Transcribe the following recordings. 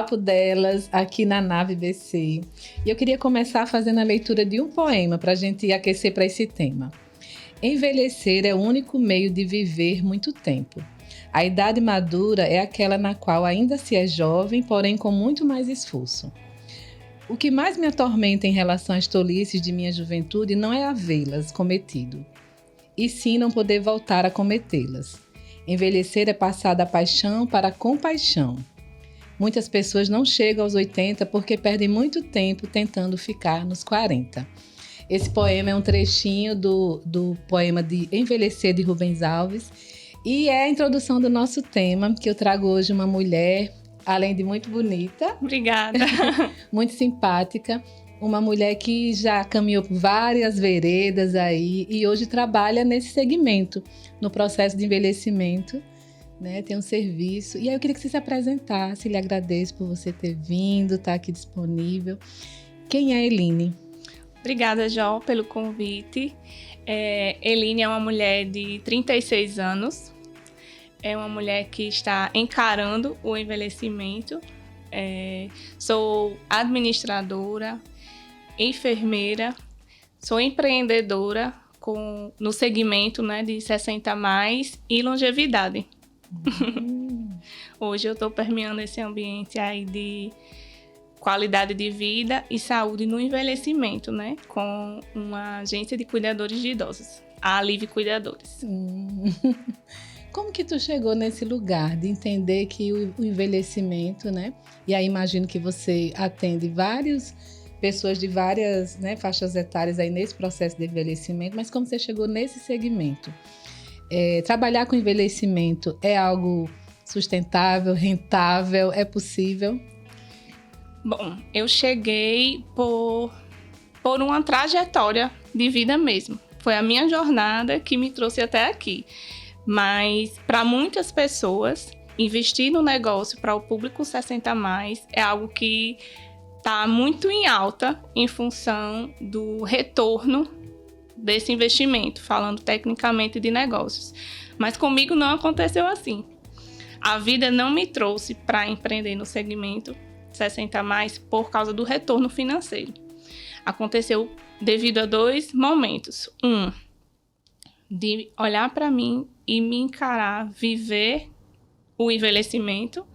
Papo Delas aqui na Nave BC. E eu queria começar fazendo a leitura de um poema para a gente aquecer para esse tema. Envelhecer é o único meio de viver muito tempo. A idade madura é aquela na qual ainda se é jovem, porém com muito mais esforço. O que mais me atormenta em relação às tolices de minha juventude não é havê-las cometido, e sim não poder voltar a cometê-las. Envelhecer é passar da paixão para a compaixão. Muitas pessoas não chegam aos 80 porque perdem muito tempo tentando ficar nos 40. Esse poema é um trechinho do poema de Envelhecer, de Rubens Alves, e é a introdução do nosso tema, que eu trago hoje uma mulher, além de muito bonita. Obrigada. Muito simpática. Uma mulher que já caminhou por várias veredas aí e hoje trabalha nesse segmento, no processo de envelhecimento, né? Tem um serviço. E aí eu queria que você se apresentasse, lhe agradeço por você ter vindo, estar aqui disponível. Quem é Eline? Obrigada, Jó, pelo convite. Eline é uma mulher de 36 anos. É uma mulher que está encarando o envelhecimento. Sou administradora, enfermeira, sou empreendedora no segmento, né, de 60 a mais e longevidade. Hoje eu estou permeando esse ambiente aí de qualidade de vida e saúde no envelhecimento, né, com uma agência de cuidadores de idosos, a Alive Cuidadores. Como que tu chegou nesse lugar de entender que o envelhecimento, né? E aí imagino que você atende várias pessoas de várias, né, faixas etárias aí nesse processo de envelhecimento, mas como você chegou nesse segmento? Trabalhar com envelhecimento é algo sustentável, rentável, é possível? Bom, eu cheguei por uma trajetória de vida mesmo. Foi a minha jornada que me trouxe até aqui. Mas, para muitas pessoas, investir no negócio para o público 60 a mais é algo que está muito em alta em função do retorno desse investimento, falando tecnicamente de negócios. Mas comigo não aconteceu assim. A vida não me trouxe para empreender no segmento 60 a mais por causa do retorno financeiro. Aconteceu devido a dois momentos. De olhar para mim e me encarar, viver o envelhecimento,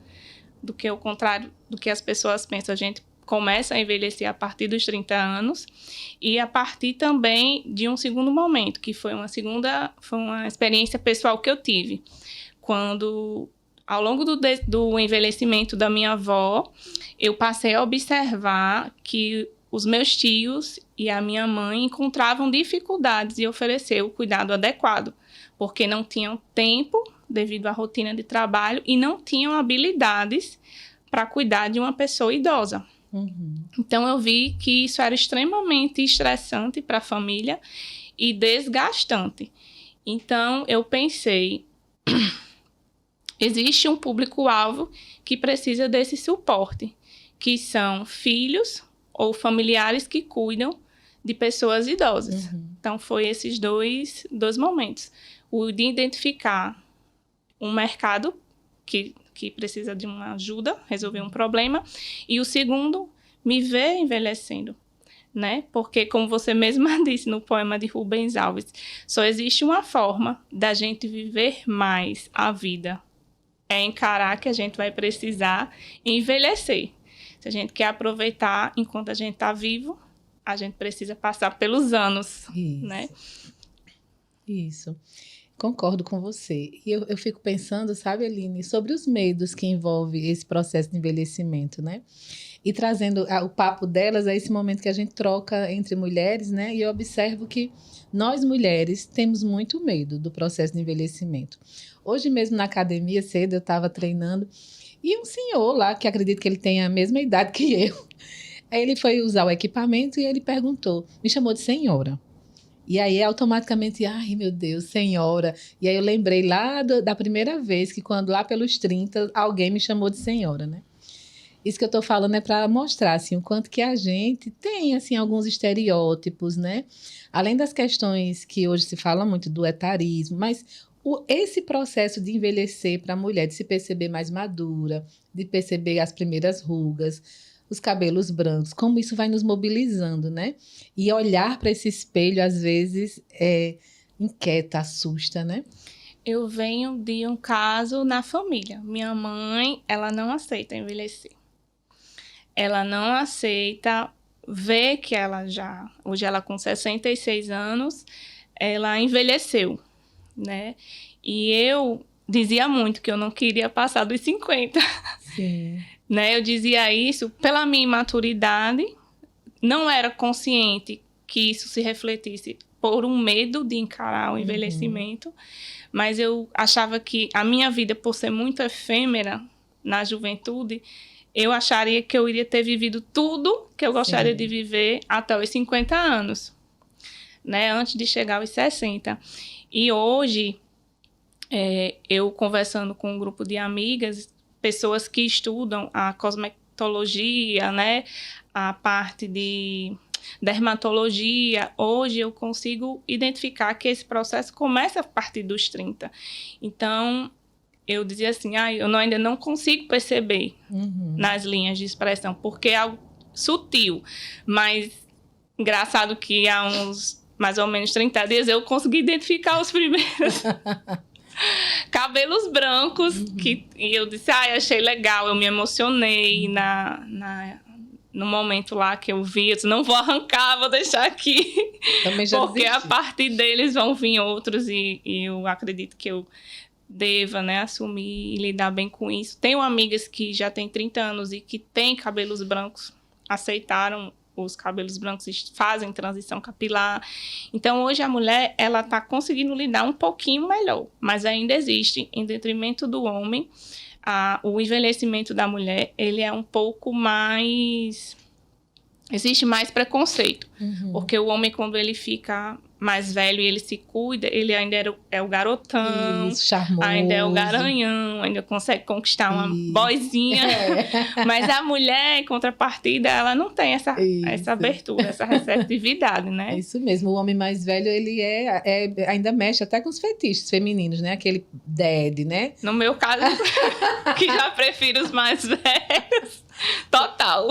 do que o contrário do que as pessoas pensam. A gente começa a envelhecer a partir dos 30 anos e a partir também de um segundo momento, que foi uma experiência pessoal que eu tive. Quando, ao longo do envelhecimento da minha avó, eu passei a observar que os meus tios e a minha mãe encontravam dificuldades em oferecer o cuidado adequado, porque não tinham tempo devido à rotina de trabalho e não tinham habilidades para cuidar de uma pessoa idosa. Então, eu vi que isso era extremamente estressante para a família e desgastante. Então, eu pensei, existe um público-alvo que precisa desse suporte, que são filhos ou familiares que cuidam de pessoas idosas. Então, foi esses dois momentos. O de identificar um mercado que precisa de uma ajuda, resolver um problema, e o segundo, me ver envelhecendo, né? Porque, como você mesma disse no poema de Rubens Alves, só existe uma forma da gente viver mais a vida. É encarar que a gente vai precisar envelhecer. Se a gente quer aproveitar enquanto a gente está vivo, a gente precisa passar pelos anos, né? Isso. Concordo com você. E eu fico pensando, sabe, Eline, sobre os medos que envolve esse processo de envelhecimento, né? E trazendo o papo delas a esse momento que a gente troca entre mulheres, né? E eu observo que nós, mulheres, temos muito medo do processo de envelhecimento. Hoje mesmo na academia, cedo, eu estava treinando e um senhor lá, que acredito que ele tenha a mesma idade que eu, aí ele foi usar o equipamento e ele perguntou, me chamou de senhora. E aí, automaticamente, ai, meu Deus, senhora. E aí eu lembrei lá da primeira vez que quando lá pelos 30, alguém me chamou de senhora, né? Isso que eu estou falando é para mostrar, assim, o quanto que a gente tem, assim, alguns estereótipos, né? Além das questões que hoje se fala muito do etarismo, mas Esse processo de envelhecer para a mulher, de se perceber mais madura, de perceber as primeiras rugas, os cabelos brancos, como isso vai nos mobilizando, né? E olhar para esse espelho, às vezes, inquieta, assusta, né? Eu venho de um caso na família. Minha mãe, ela não aceita envelhecer. Ela não aceita ver que hoje ela com 66 anos, ela envelheceu, né? E eu dizia muito que eu não queria passar dos 50. Sim. Né? Eu dizia isso pela minha imaturidade, não era consciente que isso se refletisse por um medo de encarar o envelhecimento, mas eu achava que a minha vida, por ser muito efêmera na juventude, eu acharia que eu iria ter vivido tudo que eu gostaria de viver até os 50 anos, né? Antes de chegar aos 60. E hoje, eu conversando com um grupo de amigas, pessoas que estudam a cosmetologia, né? A parte de dermatologia, hoje eu consigo identificar que esse processo começa a partir dos 30. Então, eu dizia assim, eu ainda não consigo perceber nas linhas de expressão, porque é algo sutil, mas engraçado que há uns mais ou menos 30 dias eu consegui identificar os primeiros cabelos brancos, e eu disse, achei legal, eu me emocionei no momento lá que eu vi, eu disse, não vou arrancar, vou deixar aqui, porque desisti. A partir deles vão vir outros, e eu acredito que eu deva, né, assumir e lidar bem com isso. Tenho amigas que já têm 30 anos e que têm cabelos brancos, aceitaram os cabelos brancos e fazem transição capilar. Então, hoje a mulher, ela está conseguindo lidar um pouquinho melhor, mas ainda existe, em detrimento do homem, o envelhecimento da mulher, ele é um pouco mais... Existe mais preconceito, porque o homem, quando ele fica mais velho e ele se cuida, ele ainda é o garotão, isso, charmoso, ainda é o garanhão, ainda consegue conquistar uma boizinha. Mas a mulher, em contrapartida, ela não tem essa abertura, essa receptividade, né? É isso mesmo. O homem mais velho, ele ainda mexe até com os fetiches femininos, né? Aquele dad, né? No meu caso, que já prefiro os mais velhos. Total.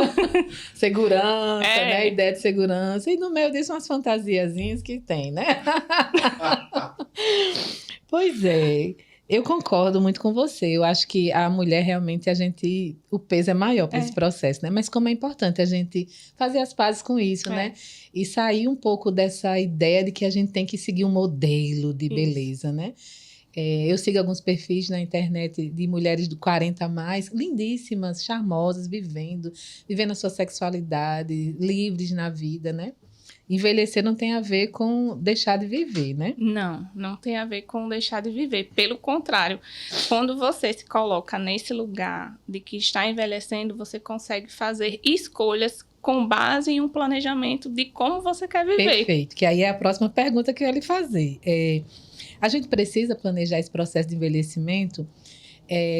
Segurança, né? Ideia de segurança. E no meio disso, umas fantasiazinhas que tem, né? Pois é. Eu concordo muito com você. Eu acho que a mulher, realmente, o peso é maior para esse processo, né? Mas como é importante a gente fazer as pazes com isso, né? E sair um pouco dessa ideia de que a gente tem que seguir um modelo de beleza, né? Eu sigo alguns perfis na internet de mulheres de 40 a mais, lindíssimas, charmosas, vivendo a sua sexualidade, livres na vida, né? Envelhecer não tem a ver com deixar de viver, né? Não tem a ver com deixar de viver. Pelo contrário, quando você se coloca nesse lugar de que está envelhecendo, você consegue fazer escolhas com base em um planejamento de como você quer viver. Perfeito, que aí é a próxima pergunta que eu ia lhe fazer. A gente precisa planejar esse processo de envelhecimento.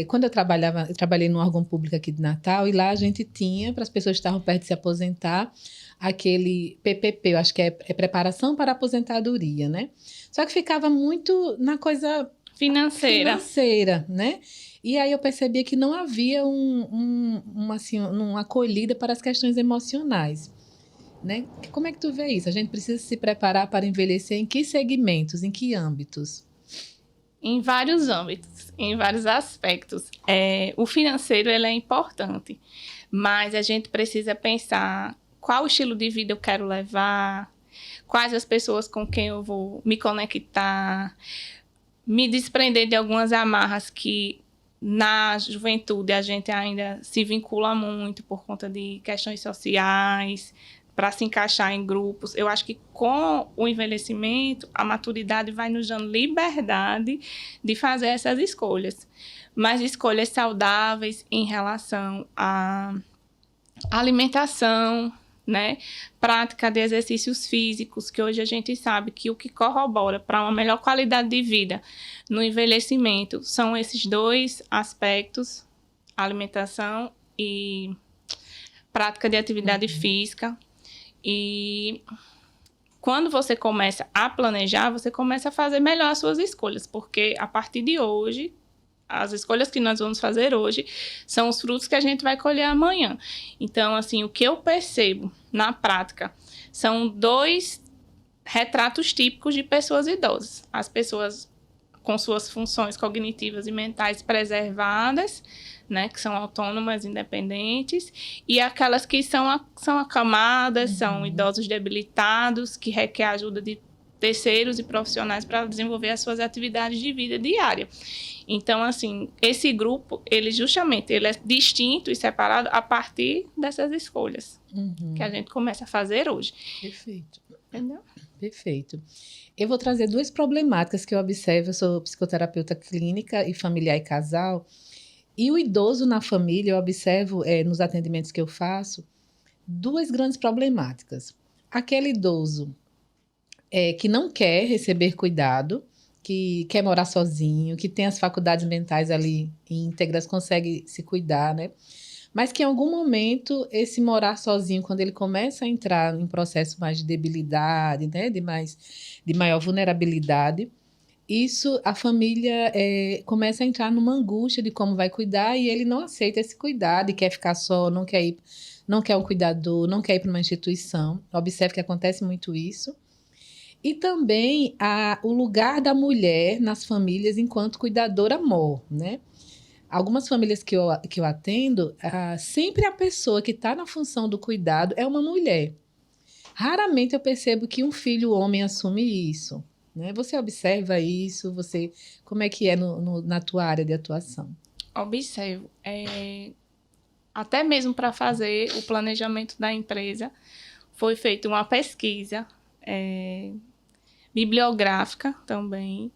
Quando eu trabalhei num órgão público aqui de Natal, e lá a gente tinha, para as pessoas que estavam perto de se aposentar, aquele PPP, eu acho que é preparação para a aposentadoria, né? Só que ficava muito na coisa financeira, né? E aí eu percebia que não havia uma acolhida para as questões emocionais. Né? Como é que tu vê isso? A gente precisa se preparar para envelhecer em que segmentos, em que âmbitos? Em vários âmbitos, em vários aspectos. O financeiro, ele é importante, mas a gente precisa pensar qual estilo de vida eu quero levar, quais as pessoas com quem eu vou me conectar, me desprender de algumas amarras que na juventude a gente ainda se vincula muito por conta de questões sociais, para se encaixar em grupos. Eu acho que com o envelhecimento, a maturidade vai nos dando liberdade de fazer essas escolhas. Mas escolhas saudáveis em relação à alimentação, né? Prática de exercícios físicos, que hoje a gente sabe que o que corrobora para uma melhor qualidade de vida no envelhecimento são esses dois aspectos, alimentação e prática de atividade física. E quando você começa a planejar, você começa a fazer melhor as suas escolhas, porque a partir de hoje, as escolhas que nós vamos fazer hoje são os frutos que a gente vai colher amanhã. Então, assim, o que eu percebo na prática são 2 retratos típicos de pessoas idosas. As pessoas com suas funções cognitivas e mentais preservadas, né, que são autônomas, independentes, e aquelas que são acamadas, são idosos debilitados, que requer a ajuda de terceiros e profissionais para desenvolver as suas atividades de vida diária. Então, assim, esse grupo, ele é distinto e separado a partir dessas escolhas que a gente começa a fazer hoje. Perfeito. Entendeu? Perfeito. Eu vou trazer 2 problemáticas que eu observo. Eu sou psicoterapeuta clínica e familiar e casal. E o idoso na família, eu observo nos atendimentos que eu faço, 2 grandes problemáticas. Aquele idoso que não quer receber cuidado, que quer morar sozinho, que tem as faculdades mentais ali íntegras, consegue se cuidar, né? Mas que em algum momento esse morar sozinho, quando ele começa a entrar em processo mais de debilidade, né? De maior vulnerabilidade, isso a família começa a entrar numa angústia de como vai cuidar e ele não aceita esse cuidado e quer ficar só, não quer um cuidador, não quer ir para uma instituição. Observe que acontece muito isso. E também o lugar da mulher nas famílias enquanto cuidadora mor, né? Algumas famílias que eu atendo, sempre a pessoa que está na função do cuidado é uma mulher. Raramente eu percebo que um filho homem assume isso, né? Você observa isso? Como é que é na tua área de atuação? Observo. Até mesmo para fazer o planejamento da empresa, foi feita uma pesquisa bibliográfica também,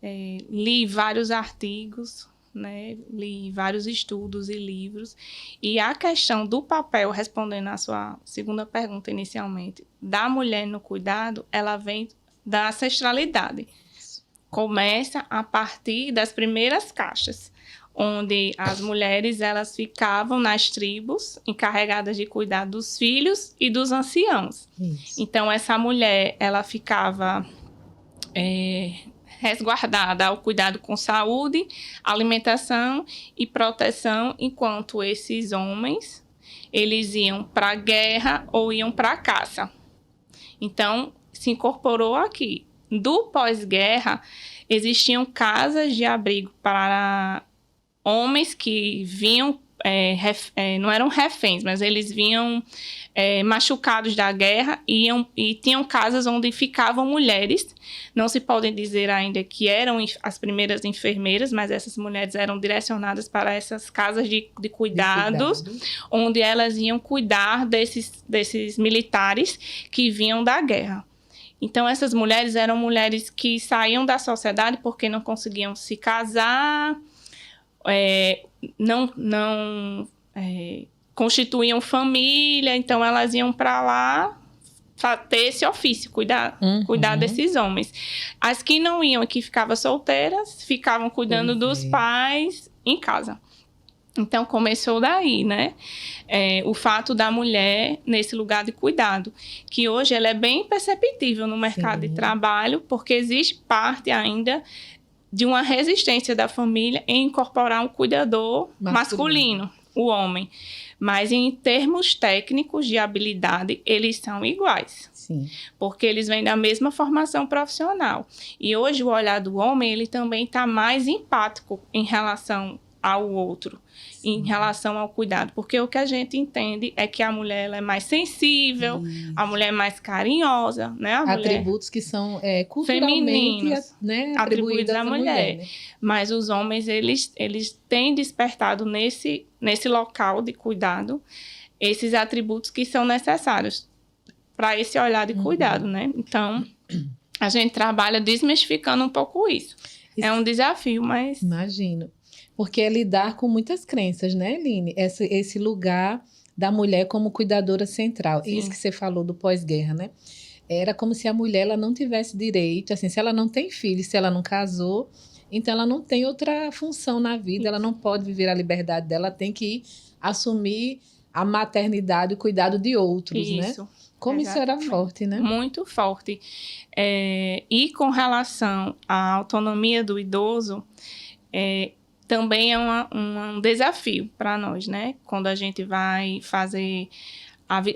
li vários artigos, né? Li vários estudos e livros, e a questão do papel, respondendo à sua segunda pergunta inicialmente, da mulher no cuidado, ela vem da ancestralidade. Começa a partir das primeiras caixas, onde as mulheres elas ficavam nas tribos encarregadas de cuidar dos filhos e dos anciãos. Isso. Então, essa mulher ela ficava resguardada ao cuidado com saúde, alimentação e proteção, enquanto esses homens eles iam para a guerra ou iam para a caça. Então, se incorporou aqui. Do pós-guerra, existiam casas de abrigo para homens que vinham, não eram reféns, mas eles vinham machucados da guerra e tinham casas onde ficavam mulheres. Não se pode dizer ainda que eram as primeiras enfermeiras, mas essas mulheres eram direcionadas para essas casas de cuidados, onde elas iam cuidar desses militares que vinham da guerra. Então, essas mulheres eram mulheres que saíam da sociedade porque não conseguiam se casar, não constituíam família, então elas iam para lá ter esse ofício, cuidar desses homens. As que não iam e que ficavam solteiras, ficavam cuidando dos pais em casa. Então, começou daí, né? O fato da mulher nesse lugar de cuidado, que hoje ela é bem perceptível no mercado de trabalho, porque existe parte ainda de uma resistência da família em incorporar um cuidador masculino, o homem. Mas em termos técnicos de habilidade, eles são iguais. Sim. Porque eles vêm da mesma formação profissional. E hoje o olhar do homem, ele também está mais empático em relação ao outro, em relação ao cuidado. Porque o que a gente entende é que a mulher ela é mais sensível, a mulher é mais carinhosa, né? Atributos que são culturalmente atribuídos à mulher. Né? Mas os homens, eles têm despertado nesse local de cuidado esses atributos que são necessários para esse olhar de cuidado, né? Então, a gente trabalha desmistificando um pouco isso. É um desafio, mas... Imagino. Porque é lidar com muitas crenças, né, Eline? Esse lugar da mulher como cuidadora central. Sim. Isso que você falou do pós-guerra, né? Era como se a mulher ela não tivesse direito, assim, se ela não tem filho, se ela não casou, então ela não tem outra função na vida, ela não pode viver a liberdade dela, tem que assumir a maternidade, o cuidado de outros, Isso. né? Como isso era forte, né? Muito forte. E com relação à autonomia do idoso, também é um desafio para nós, né? Quando a gente vai fazer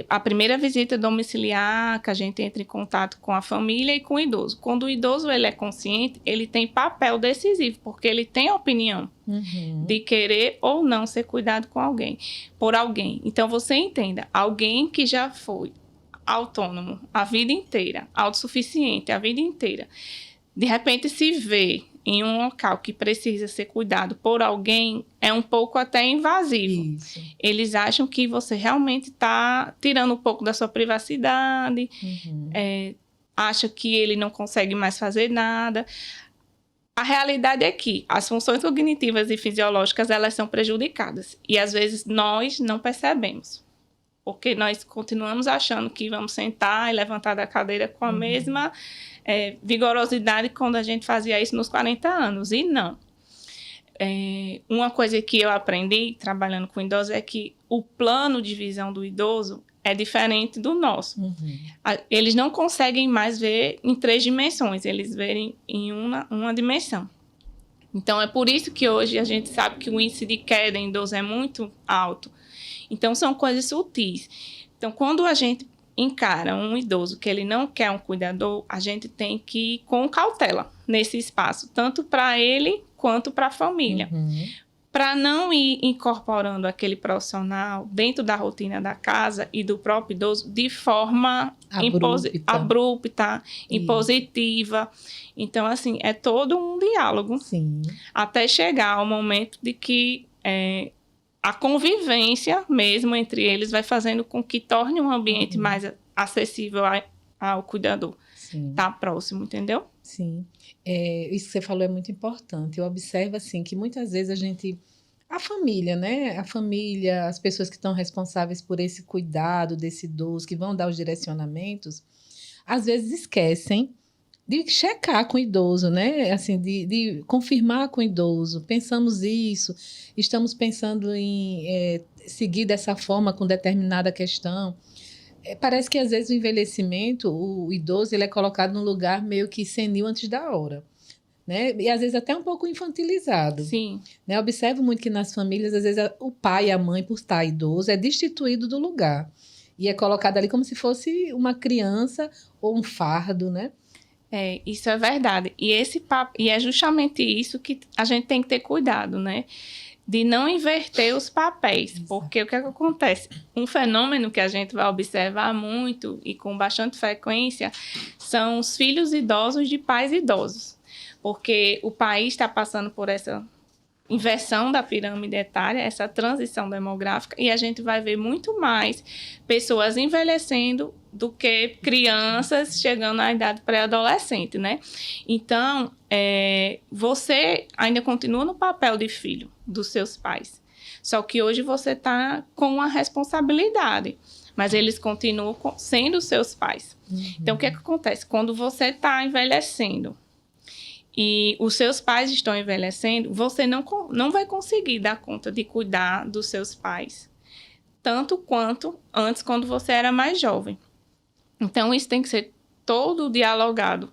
a primeira visita domiciliar, que a gente entra em contato com a família e com o idoso. Quando o idoso ele é consciente, ele tem papel decisivo, porque ele tem opinião de querer ou não ser cuidado por alguém. Então, você entenda, alguém que já foi autônomo a vida inteira, autossuficiente a vida inteira, de repente se vê em um local que precisa ser cuidado por alguém, é um pouco até invasivo. Isso. Eles acham que você realmente está tirando um pouco da sua privacidade, acha que ele não consegue mais fazer nada. A realidade é que as funções cognitivas e fisiológicas, elas são prejudicadas. E, às vezes, nós não percebemos. Porque nós continuamos achando que vamos sentar e levantar da cadeira com a mesma vigorosidade quando a gente fazia isso nos 40 anos. E não. Uma coisa que eu aprendi trabalhando com idosos é que o plano de visão do idoso é diferente do nosso. Eles não conseguem mais ver em 3 dimensões, eles verem em uma dimensão. Então, é por isso que hoje a gente sabe que o índice de queda em idoso é muito alto. Então, são coisas sutis. Então, quando a gente encara um idoso que ele não quer um cuidador, a gente tem que ir com cautela nesse espaço, tanto para ele quanto para a família. Para não ir incorporando aquele profissional dentro da rotina da casa e do próprio idoso de forma abrupta, impositiva. Então, assim, é todo um diálogo. Sim. Até chegar ao momento de que a convivência mesmo entre eles vai fazendo com que torne um ambiente mais acessível ao cuidador. Tá próximo, entendeu? Sim. Isso que você falou é muito importante. Eu observo, assim, que muitas vezes a família, né? A família, as pessoas que estão responsáveis por esse cuidado desse idoso, que vão dar os direcionamentos, às vezes esquecem de checar com o idoso, né? Assim, de confirmar com o idoso. Pensamos isso, estamos pensando em seguir dessa forma com determinada questão. Parece que, às vezes, o envelhecimento, o idoso, ele é colocado num lugar meio que senil antes da hora, né? E, às vezes, até um pouco infantilizado. Sim. Né? Observo muito que, nas famílias, às vezes, o pai e a mãe, por estar idoso, é destituído do lugar. E é colocado ali como se fosse uma criança ou um fardo, né? Isso é verdade. E é justamente isso que a gente tem que ter cuidado, né? De não inverter os papéis. Porque o que acontece? Um fenômeno que a gente vai observar muito e com bastante frequência são os filhos idosos de pais idosos. Porque o país está passando por essa inversão da pirâmide etária, essa transição demográfica, e a gente vai ver muito mais pessoas envelhecendo do que crianças chegando à idade pré-adolescente, né? Então, você ainda continua no papel de filho dos seus pais, só que hoje você está com uma responsabilidade, mas eles continuam sendo seus pais. Então, o que acontece? Quando você está envelhecendo e os seus pais estão envelhecendo, você não vai conseguir dar conta de cuidar dos seus pais, tanto quanto antes, quando você era mais jovem. Então, isso tem que ser todo dialogado.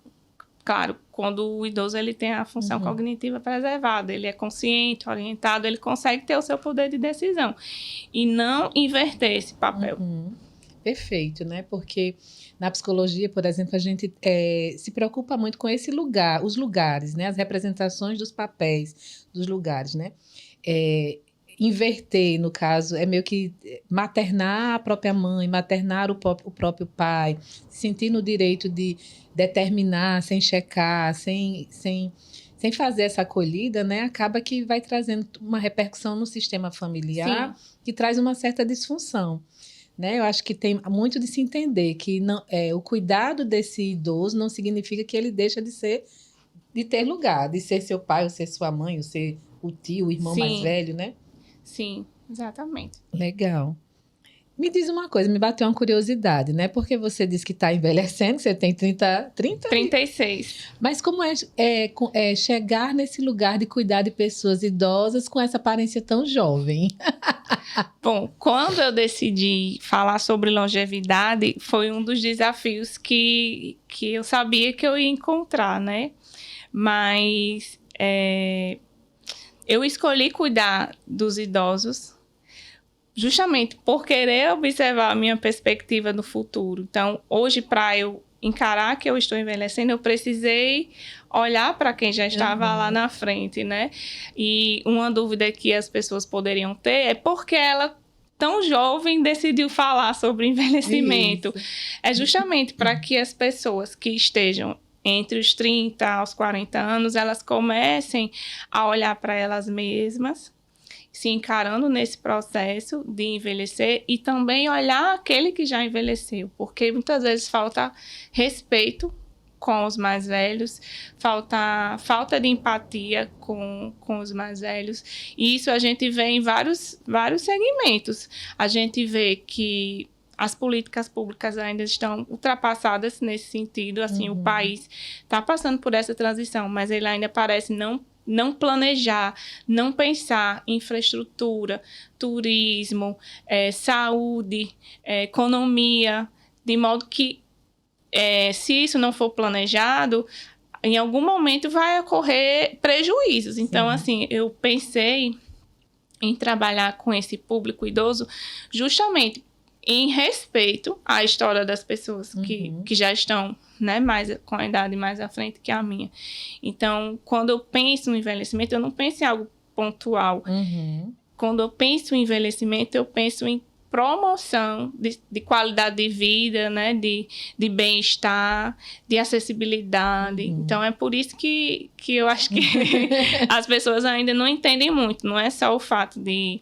Claro, quando o idoso ele tem a função cognitiva preservada, ele é consciente, orientado, ele consegue ter o seu poder de decisão. E não inverter esse papel. Perfeito, né? Porque na psicologia, por exemplo, a gente se preocupa muito com esse lugar, os lugares, né? As representações dos papéis, dos lugares, né? Inverter, no caso, é meio que maternar a própria mãe, maternar o próprio pai, sentir no direito de determinar, sem checar, sem fazer essa acolhida, né? Acaba que vai trazendo uma repercussão no sistema familiar. Sim. Que traz uma certa disfunção. Né? Eu acho que tem muito de se entender que o cuidado desse idoso não significa que ele deixa de ter lugar, de ser seu pai, ou ser sua mãe, ou ser o tio, o irmão mais velho, né? Sim, exatamente. Legal. Me diz uma coisa, me bateu uma curiosidade, né? Porque você disse que está envelhecendo, você tem 30? 36. Mas como é chegar nesse lugar de cuidar de pessoas idosas com essa aparência tão jovem? Bom, quando eu decidi falar sobre longevidade, foi um dos desafios que eu sabia que eu ia encontrar, né? Mas eu escolhi cuidar dos idosos justamente por querer observar a minha perspectiva no futuro. Então, hoje, para eu encarar que eu estou envelhecendo, eu precisei olhar para quem já estava lá na frente, né? E uma dúvida que as pessoas poderiam ter é por que ela, tão jovem, decidiu falar sobre envelhecimento. Isso. É justamente para que as pessoas que estejam entre os 30 aos 40 anos, elas comecem a olhar para elas mesmas, se encarando nesse processo de envelhecer e também olhar aquele que já envelheceu, porque muitas vezes falta respeito com os mais velhos, falta de empatia com os mais velhos, e isso a gente vê em vários segmentos. A gente vê que as políticas públicas ainda estão ultrapassadas nesse sentido, assim, o país está passando por essa transição, mas ele ainda parece não planejar, não pensar em infraestrutura, turismo, saúde, economia, de modo que, se isso não for planejado, em algum momento vai ocorrer prejuízos. Então, assim, eu pensei em trabalhar com esse público idoso justamente em respeito à história das pessoas que já estão, né, com a idade mais à frente que a minha. Então, quando eu penso no envelhecimento, eu não penso em algo pontual. Quando eu penso em envelhecimento, eu penso em promoção de qualidade de vida, né, de bem-estar, de acessibilidade. Então, é por isso que eu acho que as pessoas ainda não entendem muito. Não é só o fato de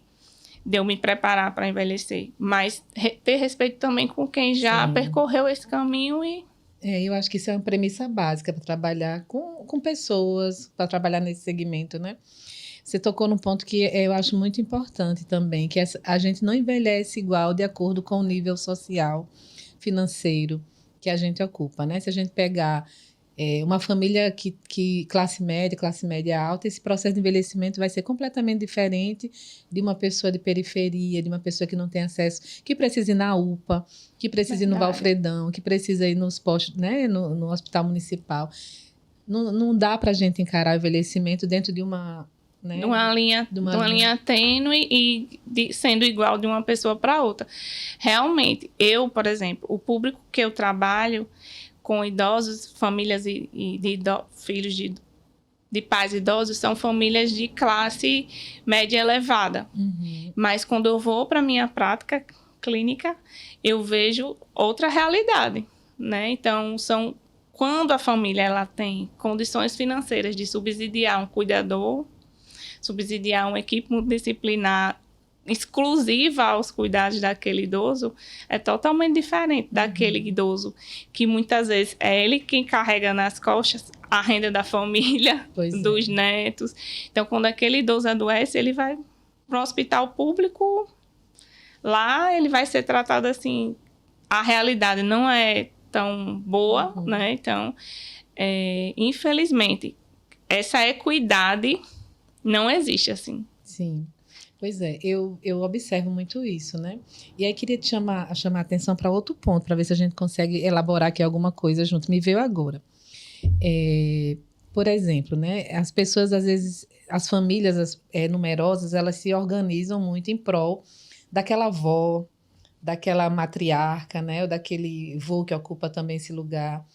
eu me preparar para envelhecer, mas ter respeito também com quem já percorreu esse caminho e... eu acho que isso é uma premissa básica para trabalhar com pessoas, para trabalhar nesse segmento, né? Você tocou num ponto que eu acho muito importante também, que a gente não envelhece igual de acordo com o nível social, financeiro que a gente ocupa, né? Se a gente pegar uma família que classe média alta, esse processo de envelhecimento vai ser completamente diferente de uma pessoa de periferia, de uma pessoa que não tem acesso, que precisa ir na UPA, que precisa ir no Valfredão, que precisa ir nos postos, né, no hospital municipal. Não dá para a gente encarar o envelhecimento dentro de uma... né, de uma linha tênue e sendo igual de uma pessoa para outra. Realmente, por exemplo, o público que eu trabalho com idosos, famílias filhos de pais idosos, são famílias de classe média elevada. Mas quando eu vou para a minha prática clínica, eu vejo outra realidade, né? Então, quando a família ela tem condições financeiras de subsidiar um cuidador, subsidiar uma equipe multidisciplinar exclusiva aos cuidados daquele idoso, é totalmente diferente daquele idoso que muitas vezes é ele quem carrega nas costas a renda da família, dos netos. Então, quando aquele idoso adoece, ele vai para um hospital público, lá ele vai ser tratado assim, a realidade não é tão boa, né? Então, infelizmente, essa equidade não existe assim. Sim. Pois é, eu observo muito isso, né? E aí queria te chamar a atenção para outro ponto, para ver se a gente consegue elaborar aqui alguma coisa junto. Me veio agora. Por exemplo, né? As pessoas, às vezes, as famílias numerosas, elas se organizam muito em prol daquela avó, daquela matriarca, né? Ou daquele vô que ocupa também esse lugar.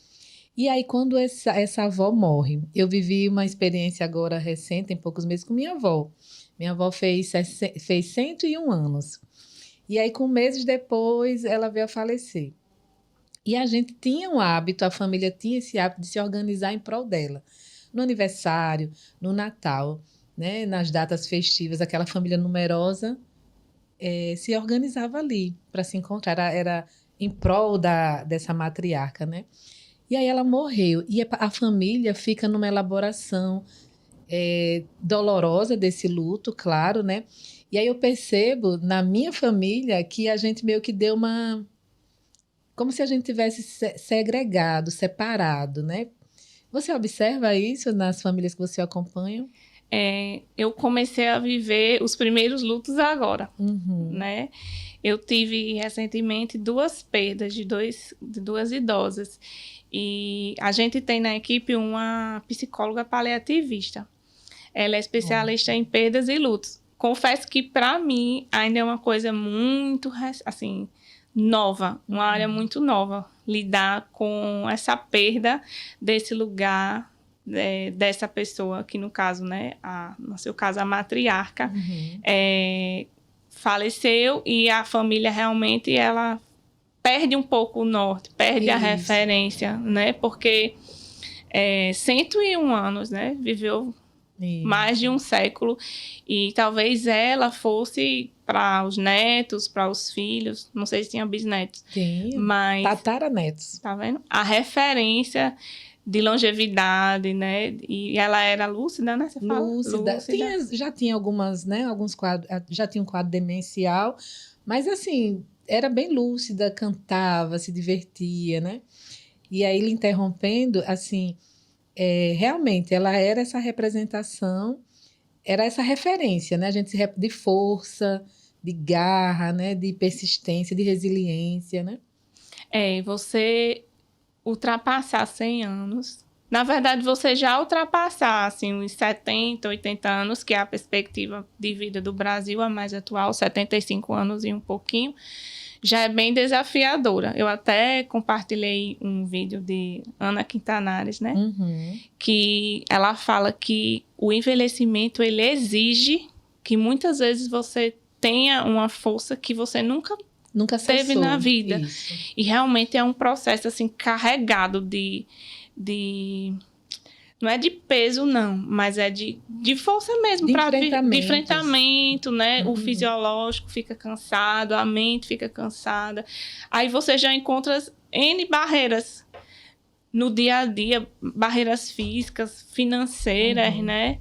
E aí, quando essa avó morre, eu vivi uma experiência agora recente, em poucos meses, com minha avó. Minha avó fez 101 anos. E aí, com meses depois, ela veio a falecer. E a gente tinha um hábito, a família tinha esse hábito de se organizar em prol dela. No aniversário, no Natal, né, nas datas festivas, aquela família numerosa se organizava ali para se encontrar. Era em prol dessa matriarca, né? E aí ela morreu. E a família fica numa elaboração dolorosa desse luto, claro, né? E aí eu percebo na minha família que a gente meio que deu uma... Como se a gente tivesse segregado, separado, né? Você observa isso nas famílias que você acompanha? Eu comecei a viver os primeiros lutos agora, Uhum. né? Eu tive recentemente 2 perdas de duas idosas. E a gente tem na equipe uma psicóloga paliativista. Ela é especialista em perdas e lutos. Confesso que, para mim, ainda é uma coisa muito, assim, nova, uma área muito nova, lidar com essa perda desse lugar, dessa pessoa, que no caso, né, no seu caso, a matriarca, faleceu e a família realmente, ela perde um pouco o norte, perde a referência, né, porque 101 anos, né, viveu mais de um século, e talvez ela fosse para os netos, para os filhos, não sei se tinha bisnetos. Tinha, mas tataranetos. Tá vendo? A referência de longevidade, né? E ela era lúcida, né? Você fala? Lúcida. Já tinha algumas, né? Alguns quadros, já tinha um quadro demencial, mas assim, era bem lúcida, cantava, se divertia, né? E aí, lhe interrompendo, assim, realmente, ela era essa representação, era essa referência, né? A gente de força, de garra, né? De persistência, de resiliência, né? Você ultrapassar 100 anos. Na verdade, você já ultrapassar, assim, uns 70, 80 anos, que é a perspectiva de vida do Brasil, a mais atual, 75 anos e um pouquinho, já é bem desafiadora. Eu até compartilhei um vídeo de Ana Quintanares, né? Uhum. Que ela fala que o envelhecimento, ele exige que muitas vezes você tenha uma força que você nunca teve na vida. Isso. E realmente é um processo, assim, carregado de não é de peso, não, mas é de força mesmo. De enfrentamento, né? Uhum. O fisiológico fica cansado, a mente fica cansada. Aí você já encontra N barreiras no dia a dia, barreiras físicas, financeiras, né?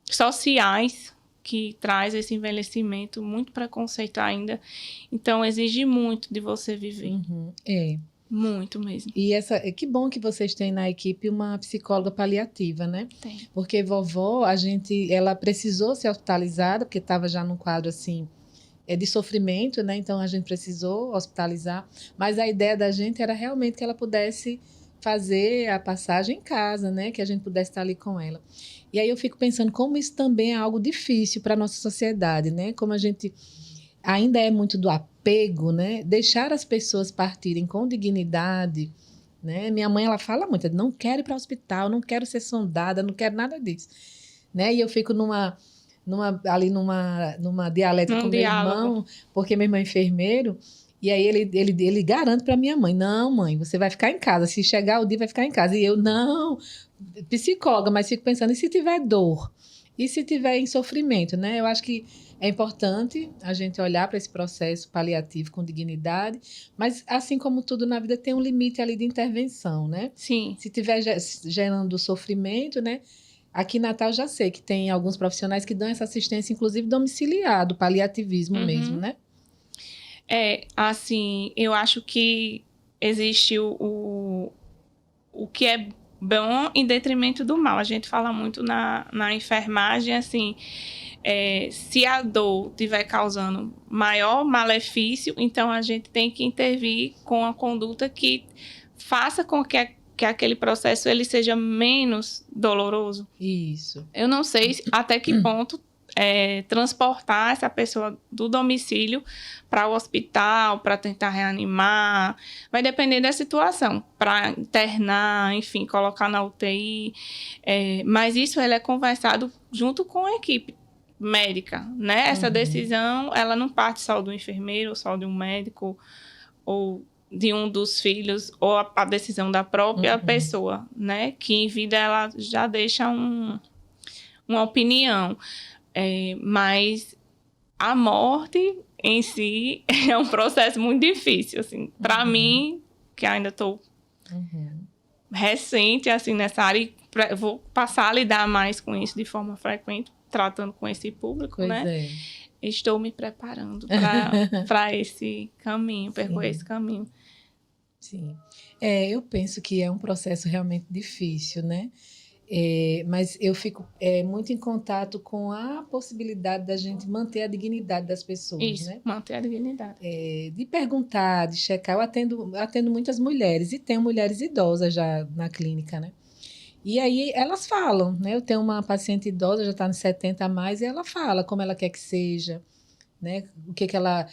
Sociais, que traz esse envelhecimento, muito preconceito ainda. Então, exige muito de você viver. Uhum. Muito mesmo. E que bom que vocês têm na equipe uma psicóloga paliativa, né? Tem. Porque vovó, ela precisou ser hospitalizada, porque estava já num quadro assim, de sofrimento, né? Então a gente precisou hospitalizar. Mas a ideia da gente era realmente que ela pudesse fazer a passagem em casa, né? Que a gente pudesse estar ali com ela. E aí eu fico pensando como isso também é algo difícil para a nossa sociedade, né? Como a gente ainda é muito do apego, né? Deixar as pessoas partirem com dignidade, né? Minha mãe, ela fala muito, não quero ir para o hospital, não quero ser sondada, não quero nada disso, né? E eu fico numa dialética com meu irmão, porque meu irmão é enfermeiro, e aí ele garante para minha mãe, não, mãe, você vai ficar em casa, se chegar o dia vai ficar em casa. E eu, não, psicóloga, mas fico pensando, e se tiver dor? E se tiver em sofrimento, né? Eu acho que é importante a gente olhar para esse processo paliativo com dignidade, mas assim como tudo na vida tem um limite ali de intervenção, né? Sim. Se estiver gerando sofrimento, né? Aqui em Natal já sei que tem alguns profissionais que dão essa assistência, inclusive domiciliar, do paliativismo mesmo, né? Assim, eu acho que existe o que é bom em detrimento do mal. A gente fala muito na enfermagem, assim, se a dor estiver causando maior malefício, então a gente tem que intervir com a conduta que faça com que aquele processo ele seja menos doloroso. Isso. Eu não sei até que ponto transportar essa pessoa do domicílio para o hospital, para tentar reanimar. Vai depender da situação, para internar, enfim, colocar na UTI. Mas isso é conversado junto com a equipe médica, né? Essa decisão, ela não parte só do enfermeiro, só de um médico, ou de um dos filhos, ou a decisão da própria pessoa, né? Que em vida ela já deixa uma opinião. Mas a morte em si é um processo muito difícil, assim. Para mim, que ainda estou recente assim, nessa área, vou passar a lidar mais com isso de forma frequente. tratando com esse público, Pois né? é. Estou me preparando para esse caminho, percorrer esse caminho. Sim. Eu penso que é um processo realmente difícil, né? Mas eu fico muito em contato com a possibilidade da gente manter a dignidade das pessoas, Isso, né? manter a dignidade. De perguntar, de checar. Eu atendo muitas mulheres e tenho mulheres idosas já na clínica, né? E aí elas falam, né? Eu tenho uma paciente idosa, já está nos 70 a mais, e ela fala como ela quer que seja, né? O que ela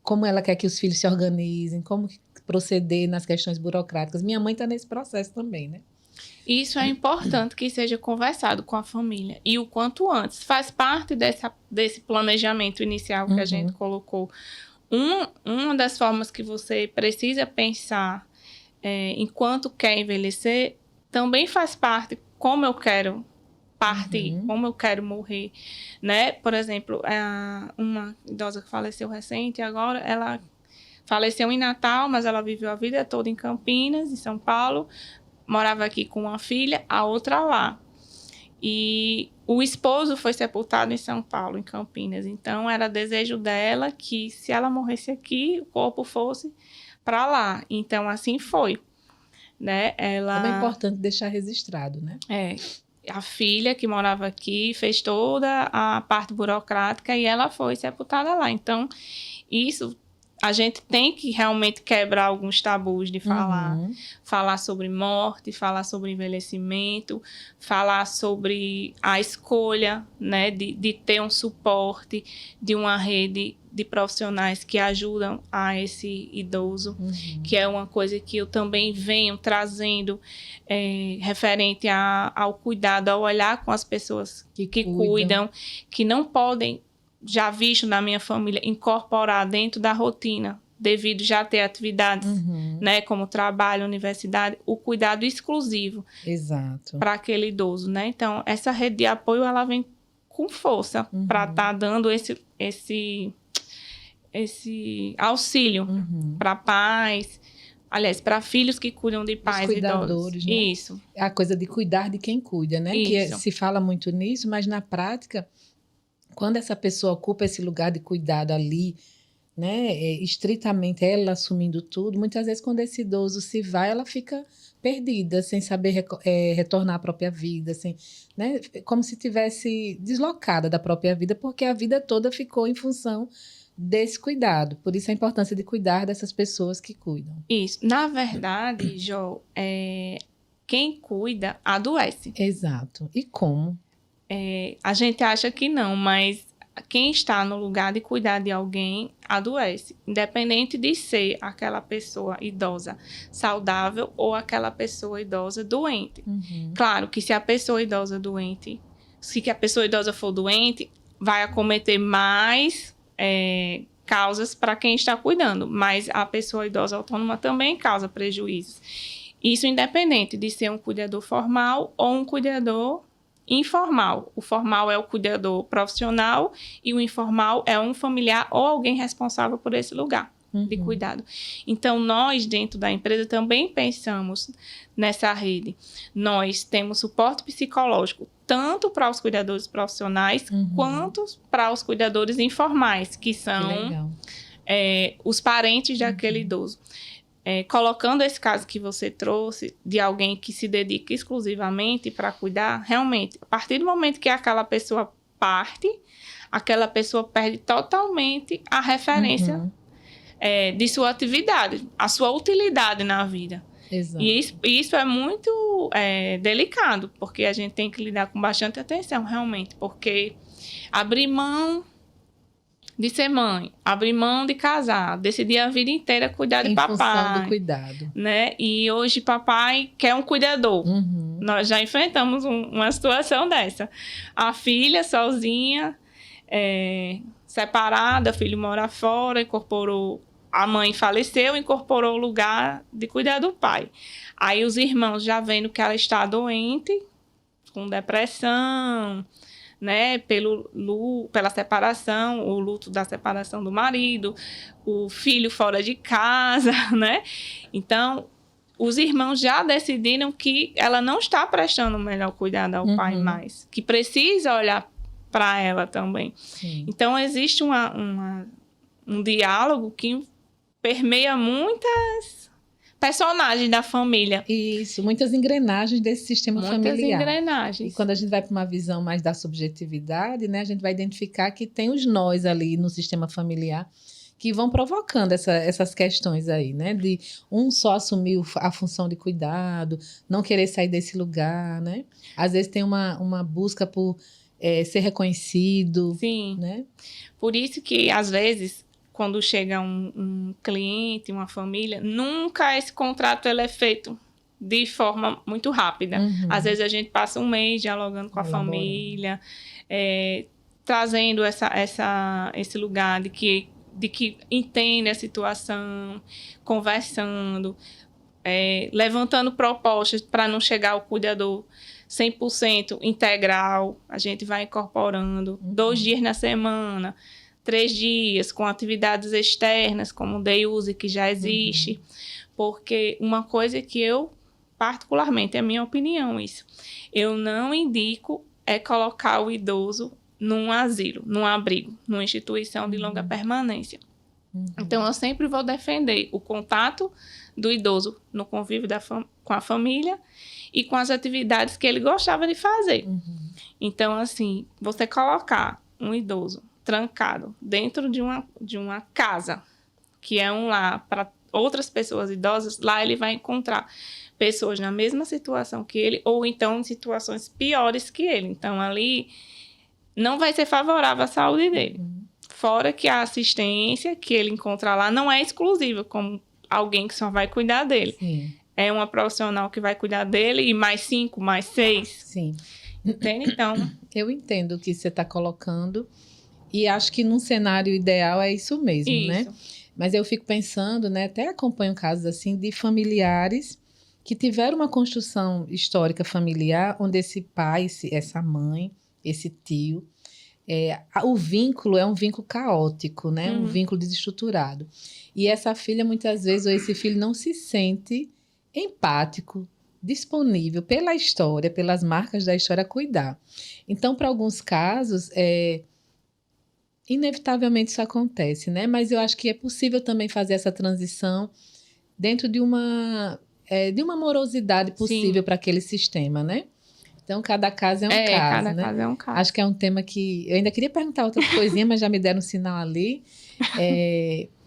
como ela quer que os filhos se organizem, como proceder nas questões burocráticas. Minha mãe está nesse processo também, né? Isso é importante que seja conversado com a família. E o quanto antes. Faz parte desse planejamento inicial que a gente colocou. Uma das formas que você precisa pensar enquanto quer envelhecer também faz parte como eu quero partir, como eu quero morrer, né? Por exemplo, uma idosa que faleceu recente agora, ela faleceu em Natal, mas ela viveu a vida toda em Campinas, em São Paulo, morava aqui com uma filha, a outra lá. E o esposo foi sepultado em São Paulo, em Campinas. Então, era desejo dela que, se ela morresse aqui, o corpo fosse para lá. Então, assim foi. Né? Como é importante deixar registrado, né? A filha que morava aqui fez toda a parte burocrática e ela foi sepultada lá. Então, isso a gente tem que realmente quebrar alguns tabus de falar sobre morte, falar sobre envelhecimento, falar sobre a escolha, né, de ter um suporte, de uma rede de profissionais que ajudam a esse idoso, que é uma coisa que eu também venho trazendo referente ao cuidado, ao olhar com as pessoas que cuidam, que não podem, já visto na minha família, incorporar dentro da rotina, devido já ter atividades, né, como trabalho, universidade, o cuidado exclusivo para aquele idoso, né? Então, essa rede de apoio, ela vem com força para estar dando esse auxílio para pais, aliás, para filhos que cuidam de pais cuidadores, idosos. Né? Isso. A coisa de cuidar de quem cuida, né? Isso. Que se fala muito nisso, mas na prática, quando essa pessoa ocupa esse lugar de cuidado ali, né, estritamente ela assumindo tudo, muitas vezes quando esse idoso se vai, ela fica perdida, sem saber retornar à própria vida, né, como se tivesse deslocada da própria vida, porque a vida toda ficou em função desse cuidado. Por isso a importância de cuidar dessas pessoas que cuidam. Isso. Na verdade, Jo, quem cuida adoece. Exato. E como? A gente acha que não, mas quem está no lugar de cuidar de alguém adoece, independente de ser aquela pessoa idosa saudável ou aquela pessoa idosa doente. Claro que se a pessoa idosa for doente, vai acometer mais causas para quem está cuidando, mas a pessoa idosa autônoma também causa prejuízos. Isso independente de ser um cuidador formal ou um cuidador informal. O formal é o cuidador profissional e o informal é um familiar ou alguém responsável por esse lugar de cuidado. Então, nós, dentro da empresa, também pensamos nessa rede. Nós temos suporte psicológico, tanto para os cuidadores profissionais, quanto para os cuidadores informais, que são os parentes daquele idoso. Colocando esse caso que você trouxe, de alguém que se dedica exclusivamente para cuidar, realmente, a partir do momento que aquela pessoa parte, aquela pessoa perde totalmente a referência de sua atividade, a sua utilidade na vida. Exato. E isso é muito delicado, porque a gente tem que lidar com bastante atenção, realmente, porque abrir mão de ser mãe, abrir mão de casar, decidir a vida inteira cuidar de papai. Em função do cuidado. Né? E hoje papai quer um cuidador. Nós já enfrentamos uma situação dessa. A filha sozinha, separada, o filho mora fora, a mãe faleceu, incorporou o lugar de cuidar do pai. Aí os irmãos já vendo que ela está doente, com depressão, né, pela separação, o luto da separação do marido, o filho fora de casa, né? Então, os irmãos já decidiram que ela não está prestando o melhor cuidado ao pai mais, que precisa olhar para ela também. Sim. Então, existe um diálogo que permeia muitas personagens da família. Isso, muitas engrenagens desse sistema familiar. Muitas engrenagens. E quando a gente vai para uma visão mais da subjetividade, né, a gente vai identificar que tem os nós ali no sistema familiar que vão provocando essas questões aí, né? De um só assumir a função de cuidado, não querer sair desse lugar, né? Às vezes tem uma busca por ser reconhecido. Sim. Né? Por isso que, às vezes, quando chega um cliente, uma família, nunca esse contrato ele é feito de forma muito rápida. Uhum. Às vezes a gente passa um mês dialogando com a família, trazendo esse lugar de que entende a situação, conversando, levantando propostas para não chegar ao cuidador 100% integral. A gente vai incorporando 2 dias na semana, 3 dias, com atividades externas, como o day use, que já existe. Porque uma coisa que eu, particularmente, é a minha opinião isso, eu não indico colocar o idoso num asilo, num abrigo, numa instituição de longa permanência. Então, eu sempre vou defender o contato do idoso no convívio com a família e com as atividades que ele gostava de fazer. Então, assim, você colocar um idoso trancado dentro de uma casa, que é um lar para outras pessoas idosas, lá ele vai encontrar pessoas na mesma situação que ele, ou então em situações piores que ele. Então, ali não vai ser favorável à saúde dele. Fora que a assistência que ele encontra lá não é exclusiva, como alguém que só vai cuidar dele. Sim. É uma profissional que vai cuidar dele e mais 5, mais 6. Sim. Entende? Então, eu entendo o que você está colocando e acho que num cenário ideal é isso mesmo, né? Mas eu fico pensando, né? Até acompanho casos assim de familiares que tiveram uma construção histórica familiar onde esse pai, essa mãe, esse tio, o vínculo é um vínculo caótico, né? Um vínculo desestruturado. E essa filha, muitas vezes, ou esse filho não se sente empático, disponível pela história, pelas marcas da história a cuidar. Então, para alguns casos, inevitavelmente isso acontece, né? Mas eu acho que é possível também fazer essa transição dentro de uma morosidade possível para aquele sistema, né? Então, cada caso é um caso, cada né? caso é um caso. Acho que é um tema que... Eu ainda queria perguntar outra coisinha, mas já me deram um sinal ali.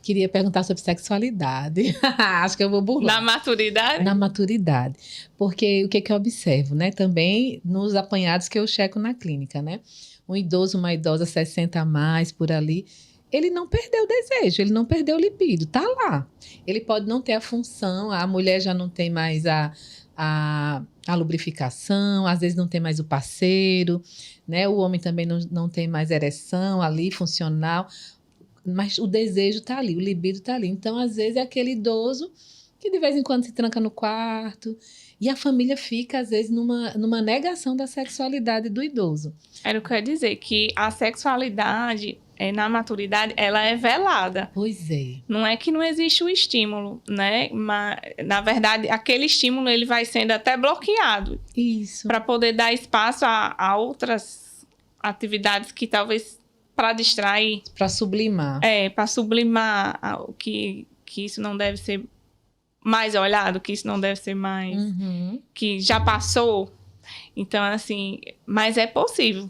Queria perguntar sobre sexualidade. Acho que eu vou burlar. Na maturidade? Na maturidade. Porque o que eu observo, né? Também nos apanhados que eu checo na clínica, né? Um idoso, uma idosa, 60 a mais, por ali... Ele não perdeu o desejo, ele não perdeu o libido, tá lá. Ele pode não ter a função, a mulher já não tem mais a lubrificação, às vezes não tem mais o parceiro, né? O homem também não tem mais ereção ali, funcional, mas o desejo tá ali, o libido tá ali. Então, às vezes, é aquele idoso que de vez em quando se tranca no quarto e a família fica, às vezes, numa negação da sexualidade do idoso. Era o que eu ia dizer, que a sexualidade... na maturidade, ela é velada. Pois é. Não é que não existe o estímulo, né? Mas, na verdade, aquele estímulo ele vai sendo até bloqueado. Isso. Para poder dar espaço a outras atividades que talvez para distrair. Para sublimar. Para sublimar que isso não deve ser mais olhado, que isso não deve ser mais... que já passou. Então, assim, mas é possível.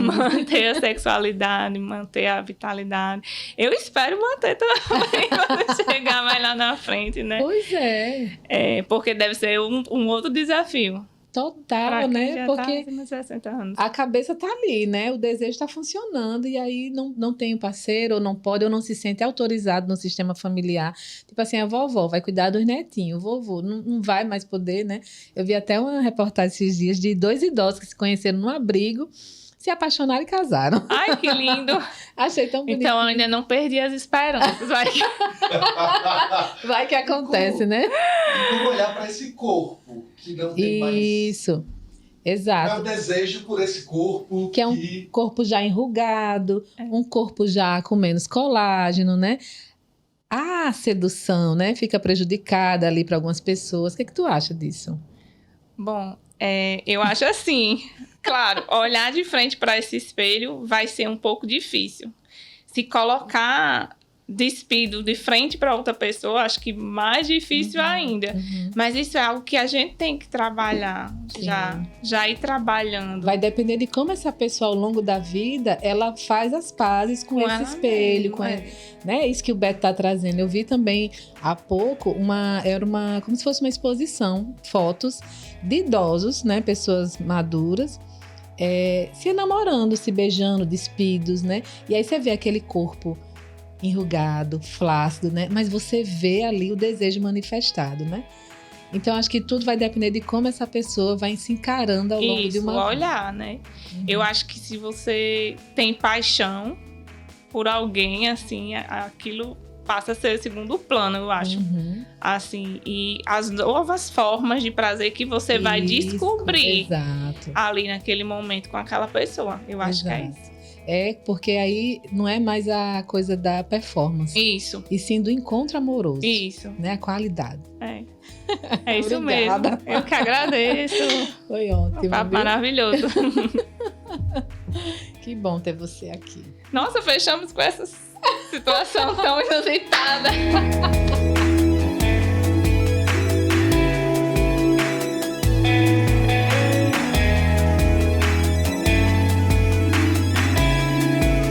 Manter a sexualidade, manter a vitalidade. Eu espero manter também quando chegar mais lá na frente, né? Pois é. Porque deve ser um outro desafio. Total, né? Já porque tá 60 anos. a cabeça tá ali, né? O desejo está funcionando e aí não tem um parceiro, ou não pode, ou não se sente autorizado no sistema familiar. Tipo assim, a vovó vai cuidar dos netinhos, o vovô não vai mais poder, né? Eu vi até uma reportagem esses dias de 2 idosos que se conheceram num abrigo, se apaixonaram e casaram. Ai, que lindo! Achei tão bonito. Então, eu ainda não perdi as esperanças. Vai que acontece, né? E como olhar para esse corpo que não tem mais... Isso, exato. É o desejo por esse corpo que é um corpo já enrugado, um corpo já com menos colágeno, né? A sedução, né? Fica prejudicada ali para algumas pessoas. O que tu acha disso? Bom, Eu acho assim, claro, olhar de frente para esse espelho vai ser um pouco difícil. Se colocar despido de frente para outra pessoa, acho que mais difícil ainda. Mas isso é algo que a gente tem que trabalhar, já ir trabalhando. Vai depender de como essa pessoa, ao longo da vida, ela faz as pazes com esse espelho. Né? Isso que o Beto está trazendo. Eu vi também há pouco, como se fosse uma exposição, fotos de idosos, né? Pessoas maduras, se namorando, se beijando, despidos, né? E aí você vê aquele corpo enrugado, flácido, né? Mas você vê ali o desejo manifestado, né? Então, acho que tudo vai depender de como essa pessoa vai se encarando ao longo de uma vida. Olhar, né? Eu acho que se você tem paixão por alguém, assim, aquilo passa a ser segundo plano, eu acho. Assim, e as novas formas de prazer que você vai descobrir ali naquele momento com aquela pessoa. Eu acho que é isso. Porque aí não é mais a coisa da performance. Isso. E sim do encontro amoroso. Isso. Né? A qualidade. É isso mesmo. Eu que agradeço. Foi ótimo. Papo maravilhoso. Que bom ter você aqui. Nossa, fechamos com essa situação tão inusitada.